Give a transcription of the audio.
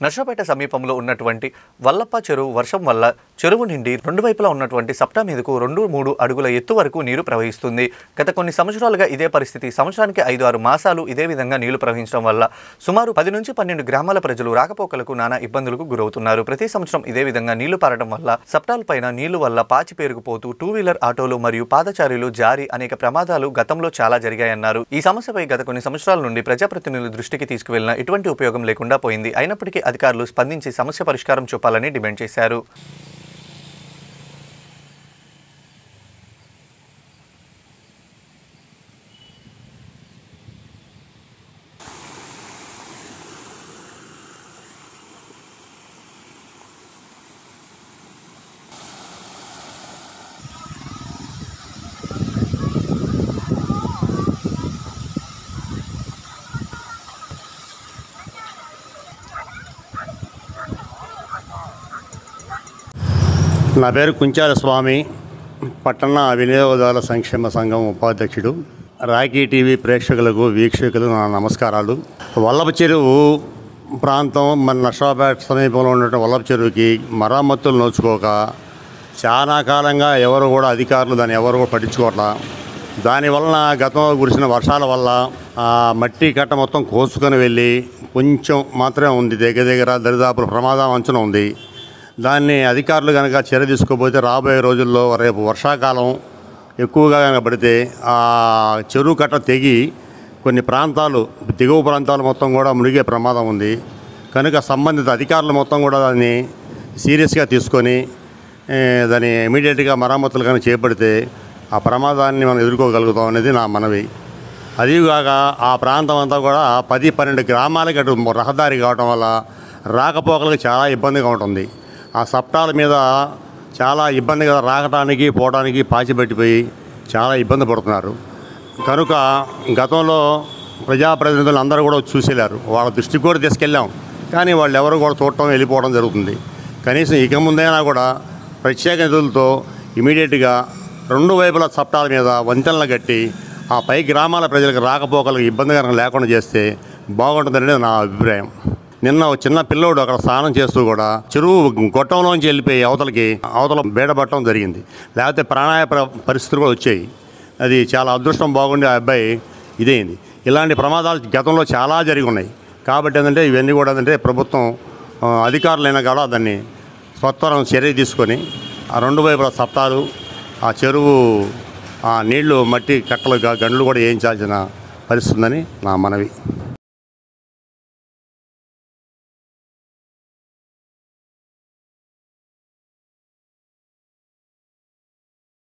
నర్సాపేట సమీపంలో ఉన్నటువంటి వల్లప్ప చెరువు వర్షం వల్ల చెరువు నిండి రెండు వైపులా ఉన్నటువంటి సప్టా మీదకు 2-3 అడుగుల ఎత్తు వరకు నీరు ప్రవహిస్తుంది. గత కొన్ని సంవత్సరాలుగా ఇదే పరిస్థితి. సంవత్సరానికి 5-6 మాసాలు ఇదే విధంగా నీళ్లు ప్రవహించడం వల్ల సుమారు 10-12 గ్రామాల ప్రజలు రాకపోకలకు నానా ఇబ్బందులకు గురవుతున్నారు. ప్రతి సంవత్సరం ఇదే విధంగా నీళ్లు పారడం వల్ల సప్టాల పైన నీళ్లు వల్ల పాచి పేరుకుపోతూ 2-వీలర్ ఆటోలు మరియు పాదచారులు జారి అనేక ప్రమాదాలు గతంలో చాలా జరిగాయన్నారు. ఈ సమస్యపై గత కొన్ని సంవత్సరాల నుండి ప్రజాప్రతినిధుల దృష్టికి తీసుకువెళ్లిన ఎటువంటి ఉపయోగం లేకుండా పోయింది. అయినప్పటికీ అధికారులు స్పందించి సమస్య పరిష్కారం చూపాలని డిమాండ్ చేశారు. నా పేరు కుంచాల స్వామి, పట్టణ వినియోగదారుల సంక్షేమ సంఘం ఉపాధ్యక్షుడు. రాఖీ టీవీ ప్రేక్షకులకు వీక్షకులు నా నమస్కారాలు. వల్లభ చెరువు ప్రాంతం మన నర్సాపేట సమీపంలో ఉన్నటువంటి వల్లభ చెరువుకి మరమ్మతులు నోచుకోక చాలా కాలంగా ఎవరు కూడా అధికారులు దాన్ని ఎవరు కూడా పట్టించుకోవట్లా. దానివలన గతంలో కురిసిన వర్షాల వల్ల ఆ మట్టి కట్ట మొత్తం కోసుకొని వెళ్ళి కొంచెం మాత్రమే ఉంది, దగ్గర దరిదాపుల ప్రమాదం అంచున ఉంది. దాన్ని అధికారులు కనుక చర్య తీసుకోకపోతే రాబోయే రోజుల్లో రేపు వర్షాకాలం ఎక్కువగా కనుక పడితే ఆ చెరువు కట్ట తెగి కొన్ని ప్రాంతాలు దిగువ ప్రాంతాలు మొత్తం కూడా మునిగే ప్రమాదం ఉంది. కనుక సంబంధిత అధికారులు మొత్తం కూడా దాన్ని సీరియస్గా తీసుకొని దాన్ని ఇమీడియట్గా మరమ్మతులు కనుక చేపడితే ఆ ప్రమాదాన్ని మనం ఎదుర్కోగలుగుతాం అనేది నా మనవి. అదిగాక ఆ ప్రాంతం అంతా కూడా 10-12 గ్రామాలకి అటు రహదారి కావటం వల్ల రాకపోకలకు చాలా ఇబ్బందిగా ఉంటుంది. ఆ సప్టాల మీద చాలా ఇబ్బందిగా రాకటానికి పోవడానికి పాచిపెట్టిపోయి చాలా ఇబ్బంది పడుతున్నారు. కనుక గతంలో ప్రజాప్రతినిధులు అందరూ కూడా చూసేలారు, వాళ్ళ దృష్టికి కూడా తీసుకెళ్ళాం. కానీ వాళ్ళు ఎవరు కూడా చూడటం వెళ్ళిపోవడం జరుగుతుంది. కనీసం ఇక ముందైనా కూడా ప్రత్యేక నిధులతో ఇమీడియట్గా 2 వైపుల సప్టాల మీద వంతెనలు కట్టి ఆ పై గ్రామాల ప్రజలకు రాకపోకలకు ఇబ్బందిగా లేకుండా చేస్తే బాగుంటుందనేది నా అభిప్రాయం. నిన్న చిన్న పిల్లోడు అక్కడ స్నానం చేస్తూ కూడా చెరువు గొట్టంలోంచి వెళ్ళిపోయి అవతల బేడబట్టడం జరిగింది. లేకపోతే ప్రాణాయ పరిస్థితులు కూడా వచ్చాయి. అది చాలా అదృష్టం బాగుండి ఆ అబ్బాయి ఇదైంది. ఇలాంటి ప్రమాదాలు గతంలో చాలా జరిగి ఉన్నాయి. కాబట్టి ఏంటంటే ఇవన్నీ కూడా ఏంటంటే ప్రభుత్వం అధికారులైనా కూడా దాన్ని స్వత్వరం చర్య తీసుకొని ఆ 2 వైపుల సప్తాలు ఆ చెరువు ఆ నీళ్లు మట్టి కట్టలు గండ్లు కూడా వేయించాల్సిన పరిస్థితి ఉందని నా మనవి.